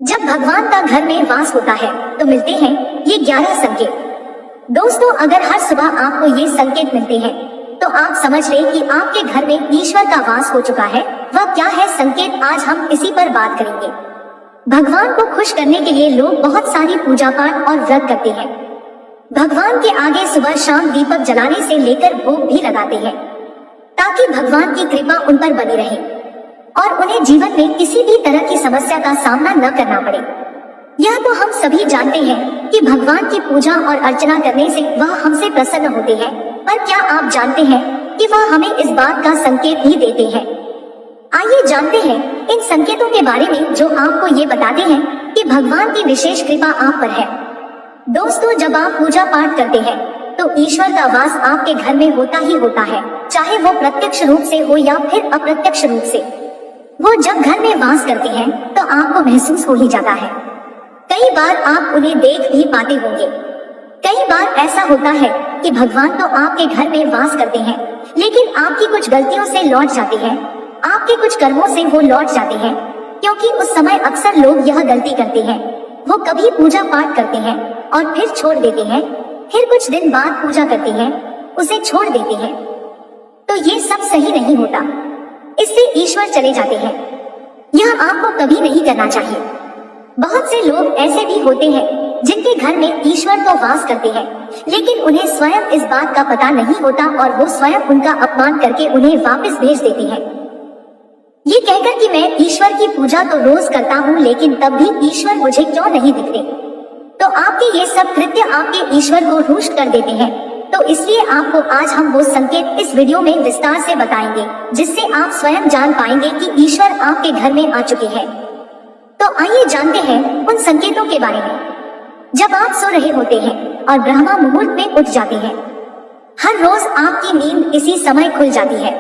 जब भगवान का घर में वास होता है तो मिलते हैं ये 11 संकेत। दोस्तों, अगर हर सुबह आपको ये संकेत मिलते हैं तो आप समझ लें कि आपके घर में ईश्वर का वास हो चुका है। वह क्या है संकेत, आज हम इसी पर बात करेंगे। भगवान को खुश करने के लिए लोग बहुत सारी पूजा पाठ और व्रत करते हैं। भगवान के आगे सुबह शाम दीपक जलाने से लेकर भोग भी लगाते हैं ताकि भगवान की कृपा उन पर बनी रहे और उन्हें जीवन में किसी भी तरह की समस्या का सामना न करना पड़े। यह तो हम सभी जानते हैं कि भगवान की पूजा और अर्चना करने से वह हमसे प्रसन्न होते हैं, पर क्या आप जानते हैं कि वह हमें इस बात का संकेत भी देते हैं। आइए जानते हैं इन संकेतों के बारे में जो आपको ये बताते हैं कि भगवान की विशेष कृपा आप पर है। दोस्तों, जब आप पूजा पाठ करते हैं तो ईश्वर का वास आपके घर में होता ही होता है, चाहे वो प्रत्यक्ष रूप से हो या फिर अप्रत्यक्ष रूप से। वो जब घर में वास करते हैं तो आपको महसूस हो ही जाता है। कई बार आप उन्हें देख भी पाते होंगे। कई बार ऐसा होता है कि भगवान तो आपके घर में वास करते हैं, लेकिन आपकी कुछ गलतियों से लौट जाते हैं, आपके कुछ कर्मों से वो लौट जाते हैं, क्योंकि उस समय अक्सर लोग यह गलती करते हैं। वो कभी पूजा पाठ करते हैं और फिर छोड़ देते हैं, फिर कुछ दिन बाद पूजा करते हैं, उसे छोड़ देते हैं। तो ये सब सही नहीं होता, इससे ईश्वर चले जाते हैं। यह आपको कभी नहीं करना चाहिए। बहुत से लोग ऐसे भी होते हैं जिनके घर में ईश्वर तो वास करते हैं, लेकिन उन्हें स्वयं इस बात का पता नहीं होता और वो स्वयं उनका अपमान करके उन्हें वापस भेज देते हैं, ये कहकर कि मैं ईश्वर की पूजा तो रोज करता हूँ, लेकिन तब भी ईश्वर मुझे क्यों नहीं दिखते। तो आपके ये सब कृत्य आपके ईश्वर को रुष्ट कर देते हैं। तो इसलिए आपको आज हम वो संकेत इस वीडियो में विस्तार से बताएंगे, जिससे आप स्वयं जान पाएंगे कि ईश्वर आपके घर में आ चुके हैं। तो आइए जानते हैं उन संकेतों के बारे में। जब आप सो रहे होते हैं और ब्रह्मा मुहूर्त में उठ जाते हैं, हर रोज आपकी नींद इसी समय खुल जाती है।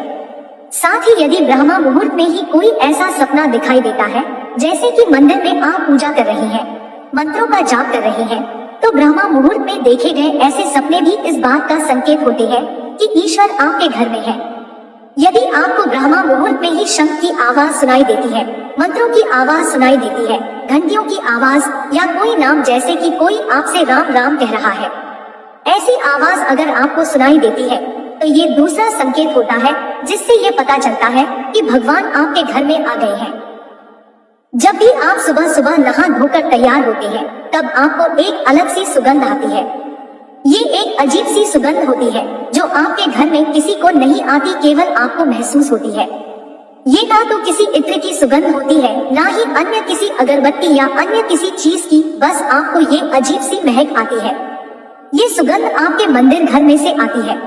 साथ ही यदि ब्रह्मा मुहूर्त में ही कोई ऐसा सपना दिखाई देता है, जैसे कि मंदिर में आप पूजा कर रही हैं, मंत्रों का जाप कर रही हैं, तो ब्रह्मा मुहूर्त में देखे गए ऐसे सपने भी इस बात का संकेत होते हैं कि ईश्वर आपके घर में है। यदि आपको ब्रह्मा मुहूर्त में ही शंख की आवाज सुनाई देती है, मंत्रों की आवाज सुनाई देती है, घंटियों की आवाज या कोई नाम जैसे कि कोई आपसे राम राम कह रहा है, ऐसी आवाज अगर आपको सुनाई देती है तो ये दूसरा संकेत होता है, जिससे ये पता चलता है कि भगवान आपके घर में आ गए हैं। जब भी आप सुबह सुबह नहा धोकर तैयार होते हैं, तब आपको एक अलग सी सुगंध आती है। ये एक अजीब सी सुगंध होती है जो आपके घर में किसी को नहीं आती, केवल आपको महसूस होती है। ये ना तो किसी इत्र की सुगंध होती है, ना ही अन्य किसी अगरबत्ती या अन्य किसी चीज की, बस आपको ये अजीब सी महक आती है। ये सुगंध आपके मंदिर घर में से आती है।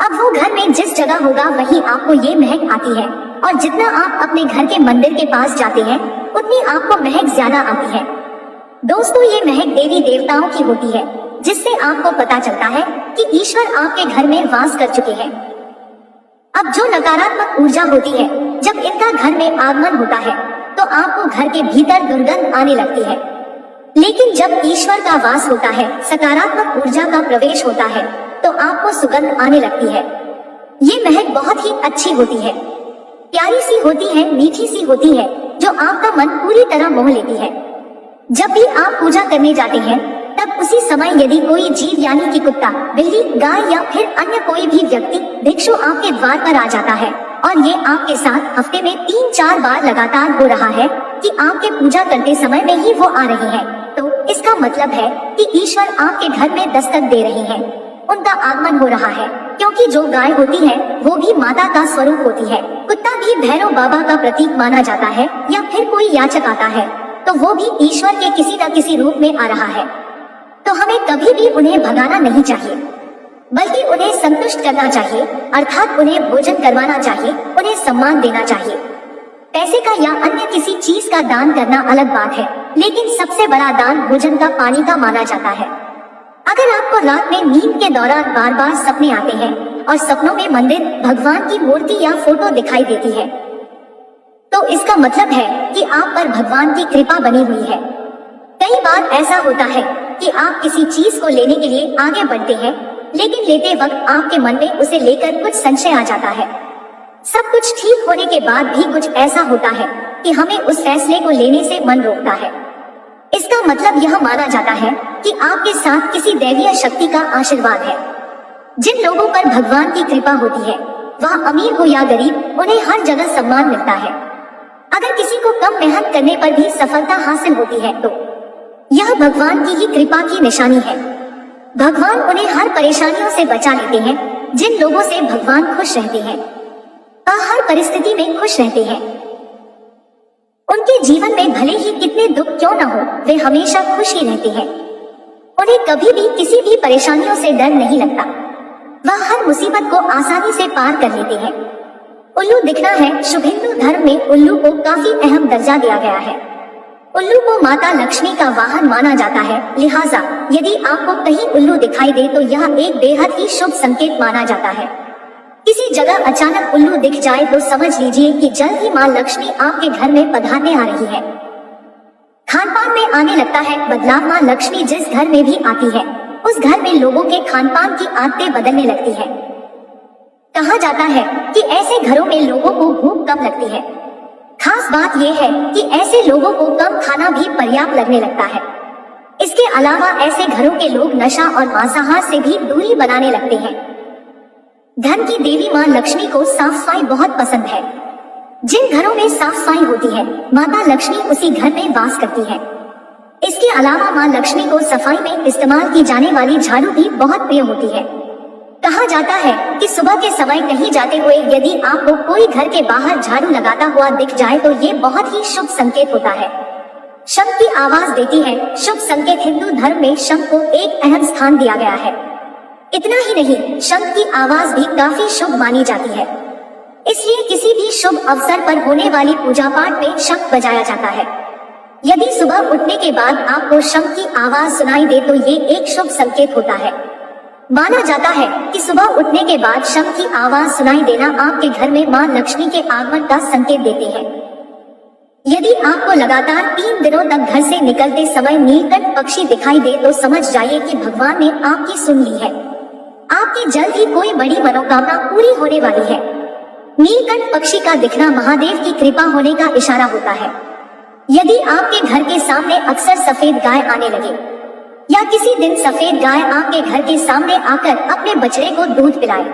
अब वो घर में जिस जगह होगा वहीं आपको ये महक आती है, और जितना आप अपने घर के मंदिर के पास जाते हैं उतनी आपको महक ज्यादा आती है। दोस्तों, ये महक देवी देवताओं की होती है, जिससे आपको पता चलता है कि ईश्वर आपके घर में वास कर चुके हैं। अब जो नकारात्मक ऊर्जा होती है, जब इनका घर में आगमन होता है तो आपको घर के भीतर दुर्गंध आने लगती है, लेकिन जब ईश्वर का वास होता है, सकारात्मक ऊर्जा का प्रवेश होता है, तो आपको सुगंध आने लगती है। ये महक बहुत ही अच्छी होती है, प्यारी सी होती है, मीठी सी होती है, जो आपका मन पूरी तरह मोह लेती है। जब भी आप पूजा करने जाते हैं, तब उसी समय यदि कोई जीव यानी कि कुत्ता, बिल्ली, गाय या फिर अन्य कोई भी व्यक्ति भिक्षु आपके द्वार पर आ जाता है और ये आपके साथ हफ्ते में 3-4 बार लगातार हो रहा है कि आपके पूजा करते समय में ही वो आ रहे हैं, तो इसका मतलब है कि ईश्वर आपके घर में दस्तक दे रहे हैं, उनका आगमन हो रहा है। क्योंकि जो गाय होती है वो भी माता का स्वरूप होती है, कुत्ता भी भैरव बाबा का प्रतीक माना जाता है, या फिर कोई याचक आता है तो वो भी ईश्वर के किसी न किसी रूप में आ रहा है। तो हमें कभी भी उन्हें भगाना नहीं चाहिए, बल्कि उन्हें संतुष्ट करना चाहिए, अर्थात उन्हें भोजन करवाना चाहिए, उन्हें सम्मान देना चाहिए। पैसे का या अन्य किसी चीज का दान करना अलग बात है, लेकिन सबसे बड़ा दान भोजन का, पानी का माना जाता है। अगर आपको रात में नींद के दौरान बार बार सपने आते हैं और सपनों में मंदिर, भगवान की मूर्ति या फोटो दिखाई देती है, तो इसका मतलब है कि आप पर भगवान की कृपा बनी हुई है। कई बार ऐसा होता है कि आप किसी चीज को लेने के लिए आगे बढ़ते हैं, लेकिन लेते वक्त आपके मन में उसे लेकर कुछ संशय आ जाता है। सब कुछ ठीक होने के बाद भी कुछ ऐसा होता है कि हमें उस फैसले को लेने से मन रोकता है। इसका मतलब यह माना जाता है कि आपके साथ किसी दैवीय शक्ति का आशीर्वाद है। जिन लोगों पर भगवान की कृपा होती है, वह अमीर हो या गरीब, उन्हें हर जगह सम्मान मिलता है। अगर किसी को कम मेहनत करने पर भी सफलता हासिल होती है तो यह भगवान की ही कृपा की निशानी है। भगवान उन्हें हर परेशानियों से बचा लेते हैं। जिन लोगों से भगवान खुश रहते हैं, वह हर परिस्थिति में खुश रहते हैं। उनके जीवन में भले ही कितने दुख क्यों न हो, वे हमेशा खुश ही रहते हैं। उन्हें कभी भी किसी भी परेशानियों से डर नहीं लगता। वह हर मुसीबत को आसानी से पार कर लेते हैं। उल्लू दिखना है। शुभ हिंदू धर्म में उल्लू को काफी अहम दर्जा दिया गया है। उल्लू को माता लक्ष्मी का वाहन माना जाता है, लिहाजा यदि आपको कहीं उल्लू दिखाई दे तो यह एक बेहद ही शुभ संकेत माना जाता है। किसी जगह अचानक उल्लू दिख जाए तो समझ लीजिए कि जल्द ही मां लक्ष्मी आपके घर में पधारने आ रही है। खान पान में आने लगता है बदलाव। मां लक्ष्मी जिस घर में भी आती है, उस घर में लोगों के खान पान की आदतें बदलने लगती है। कहा जाता है कि ऐसे घरों में लोगों को भूख कम लगती है। खास बात यह है कि ऐसे लोगों को कम खाना भी पर्याप्त लगने लगता है। इसके अलावा ऐसे घरों के लोग नशा और मांसाहार से भी दूरी बनाने लगते हैं। धन की देवी मां लक्ष्मी को साफ सफाई बहुत पसंद है। जिन घरों में साफ सफाई होती है, माता लक्ष्मी उसी घर में वास करती है। इसके अलावा मां लक्ष्मी को सफाई में इस्तेमाल की जाने वाली झाड़ू भी बहुत प्रिय होती है। कहा जाता है कि सुबह के समय कहीं जाते हुए यदि आपको कोई घर के बाहर झाड़ू लगाता हुआ दिख जाए तो ये बहुत ही शुभ संकेत होता है। शंख की आवाज देती है शुभ संकेत। हिंदू धर्म में शंख को एक अहम स्थान दिया गया है। इतना ही नहीं, शंख की आवाज भी काफी शुभ मानी जाती है। इसलिए किसी भी शुभ अवसर पर होने वाली पूजा पाठ में शंख बजाया जाता है। यदि सुबह उठने के बाद आपको शंख की आवाज सुनाई दे तो ये एक शुभ संकेत होता है। माना जाता है कि सुबह उठने के बाद शंख की आवाज सुनाई देना आपके घर में मां लक्ष्मी के आगमन का संकेत देते हैं। यदि आपको लगातार 3 दिनों तक घर से निकलते समय नीलकंठ पक्षी दिखाई दे तो समझ जाइए कि भगवान ने आपकी सुन ली है। आपकी जल्द ही कोई बड़ी मनोकामना पूरी होने वाली है। नीलकंठ पक्षी का दिखना महादेव की कृपा होने का इशारा होता है। यदि आपके घर के सामने अक्सर सफेद गाय आने लगे या किसी दिन सफेद गाय आपके घर के सामने आकर अपने बछड़े को दूध पिलाए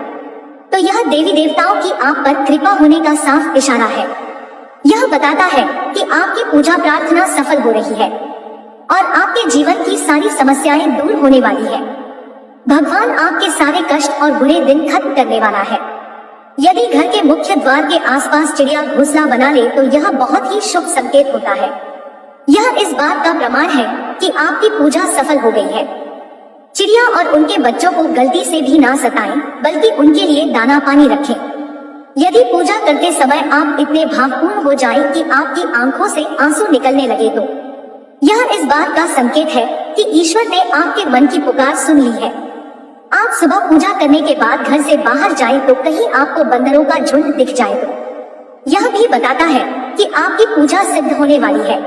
तो यह देवी देवताओं की आप पर कृपा होने का साफ इशारा है। यह बताता है कि आपकी पूजा प्रार्थना सफल हो रही है और आपके जीवन की सारी समस्याएं दूर होने वाली है। भगवान आपके सारे कष्ट और बुरे दिन खत्म करने वाला है। यदि घर के मुख्य द्वार के आसपास चिड़िया घोंसला बना ले तो यह बहुत ही शुभ संकेत होता है। यह इस बात का प्रमाण है कि आपकी पूजा सफल हो गई है। चिड़िया और उनके बच्चों को गलती से भी ना सताएं, बल्कि उनके लिए दाना पानी रखें। यदि पूजा करते समय आप इतने भावपूर्ण हो जाएं कि आपकी आंखों से आंसू निकलने लगे तो यह इस बात का संकेत है कि ईश्वर ने आपके मन की पुकार सुन ली है। आप सुबह पूजा करने के बाद घर से बाहर जाएं तो कहीं आपको बंदरों का झुंड दिख जाए तो यह भी बताता है कि आपकी पूजा सिद्ध होने वाली है।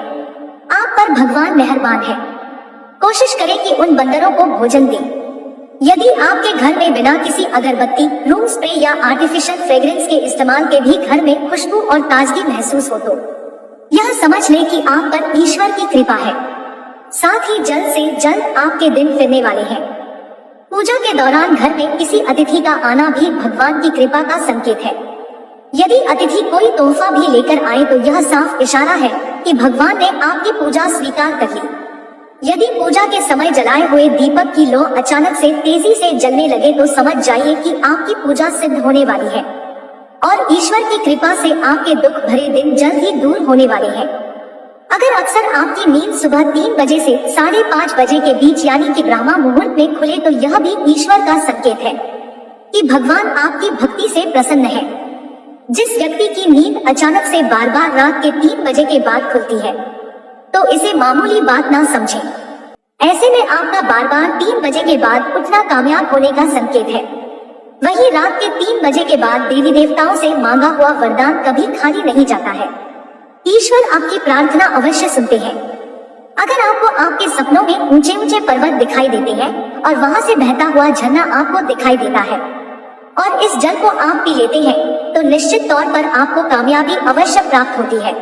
आप पर भगवान मेहरबान है। कोशिश करें कि उन बंदरों को भोजन दें। यदि आपके घर में बिना किसी अगरबत्ती, रूम स्प्रे या आर्टिफिशियल फ्रेग्रेंस के इस्तेमाल के भी घर में खुशबू और ताजगी महसूस हो तो यह समझ लें कि आप पर ईश्वर की कृपा है। साथ ही जल्द से जल्द आपके दिन फिरने वाले हैं। पूजा के दौरान घर में किसी अतिथि का आना भी भगवान की कृपा का संकेत है। यदि अतिथि कोई तोहफा भी लेकर आए तो यह साफ इशारा है कि भगवान ने आपकी पूजा स्वीकार कर ली। यदि पूजा के समय जलाए हुए दीपक की लौ अचानक से तेजी से जलने लगे तो समझ जाइए कि आपकी पूजा सिद्ध होने वाली है और ईश्वर की कृपा से आपके दुख भरे दिन जल्द ही दूर होने वाले हैं। अगर अक्सर आपकी नींद सुबह 3 बजे से 5:30 बजे के बीच यानी कि ब्रह्मा मुहूर्त में खुले तो यह भी ईश्वर का संकेत है कि भगवान आपकी भक्ति से प्रसन्न है। जिस व्यक्ति की नींद अचानक से बार बार रात के 3 बजे के बाद खुलती है तो इसे मामूली बात ना समझें। ऐसे में आपका बार बार 3 बजे के बाद उठना कामयाब होने का संकेत है। वहीं रात के 3 बजे के बाद देवी देवताओं से मांगा हुआ वरदान कभी खाली नहीं जाता है। ईश्वर आपकी प्रार्थना अवश्य सुनते हैं। अगर आपको आपके सपनों में ऊंचे ऊंचे पर्वत दिखाई देते हैं और वहां से बहता हुआ झरना आपको दिखाई देता है और इस जल को आप पी लेते हैं तो निश्चित तौर पर आपको कामयाबी अवश्य प्राप्त होती है।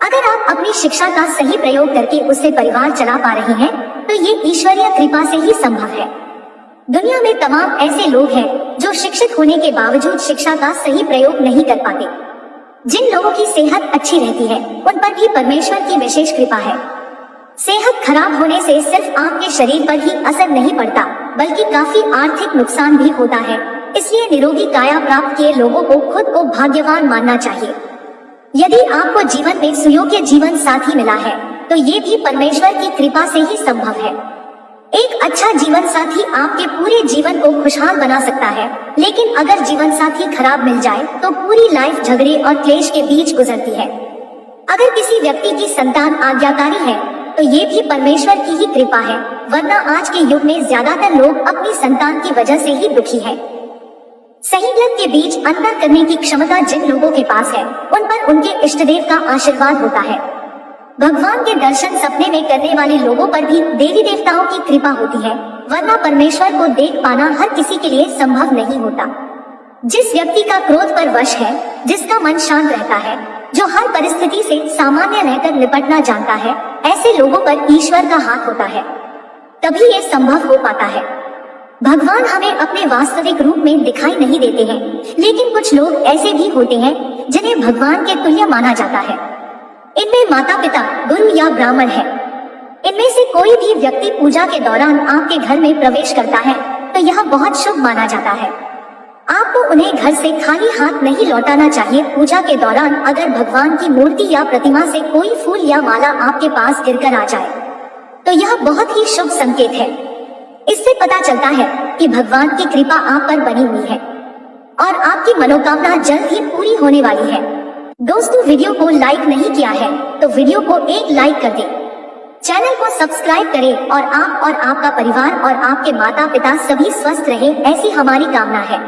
अगर आप अपनी शिक्षा का सही प्रयोग करके उससे परिवार चला पा रहे हैं तो ये ईश्वरीय कृपा से ही संभव है। दुनिया में तमाम ऐसे लोग हैं जो शिक्षित होने के बावजूद शिक्षा का सही प्रयोग नहीं कर पाते। जिन लोगों की सेहत अच्छी रहती है उन पर भी परमेश्वर की विशेष कृपा है। सेहत खराब होने से सिर्फ आपके शरीर पर ही असर नहीं पड़ता बल्कि काफी आर्थिक नुकसान भी होता है। इसलिए निरोगी काया प्राप्त किए लोगों को खुद को भाग्यवान मानना चाहिए। यदि आपको जीवन में सुयोग्य जीवन साथी मिला है तो ये भी परमेश्वर की कृपा से ही संभव है। एक अच्छा जीवन साथी आपके पूरे जीवन को खुशहाल बना सकता है, लेकिन अगर जीवन साथी खराब मिल जाए तो पूरी लाइफ झगड़े और क्लेश के बीच गुजरती है। अगर किसी व्यक्ति की संतान आज्ञाकारी है तो ये भी परमेश्वर की ही कृपा है, वरना आज के युग में ज्यादातर लोग अपनी संतान की वजह से ही दुखी हैं। सही गलत के बीच अंतर करने की क्षमता जिन लोगों के पास है उन पर उनके इष्टदेव का आशीर्वाद होता है। भगवान के दर्शन सपने में करने वाले लोगों पर भी देवी देवताओं की कृपा होती है, वरना परमेश्वर को देख पाना हर किसी के लिए संभव नहीं होता। जिस व्यक्ति का क्रोध पर वश है, जिसका मन शांत रहता है, जो हर परिस्थिति से सामान्य रहकर निपटना जानता है, ऐसे लोगों पर ईश्वर का हाथ होता है, तभी ये संभव हो पाता है। भगवान हमें अपने वास्तविक रूप में दिखाई नहीं देते हैं, लेकिन कुछ लोग ऐसे भी होते हैं जिन्हें भगवान के तुल्य माना जाता है। इनमें माता पिता, गुरु या ब्राह्मण है। इनमें से कोई भी व्यक्ति पूजा के दौरान आपके घर में प्रवेश करता है तो यह बहुत शुभ माना जाता है। आपको उन्हें घर से खाली हाथ नहीं लौटाना चाहिए। पूजा के दौरान अगर भगवान की मूर्ति या प्रतिमा से कोई फूल या माला आपके पास गिरकर आ जाए तो यह बहुत ही शुभ संकेत है। इससे पता चलता है कि भगवान की कृपा आप पर बनी हुई है और आपकी मनोकामना जल्द ही पूरी होने वाली है। दोस्तों, वीडियो को लाइक नहीं किया है तो वीडियो को एक लाइक कर दें। चैनल को सब्सक्राइब करें और आप और आपका परिवार और आपके माता पिता सभी स्वस्थ रहें, ऐसी हमारी कामना है।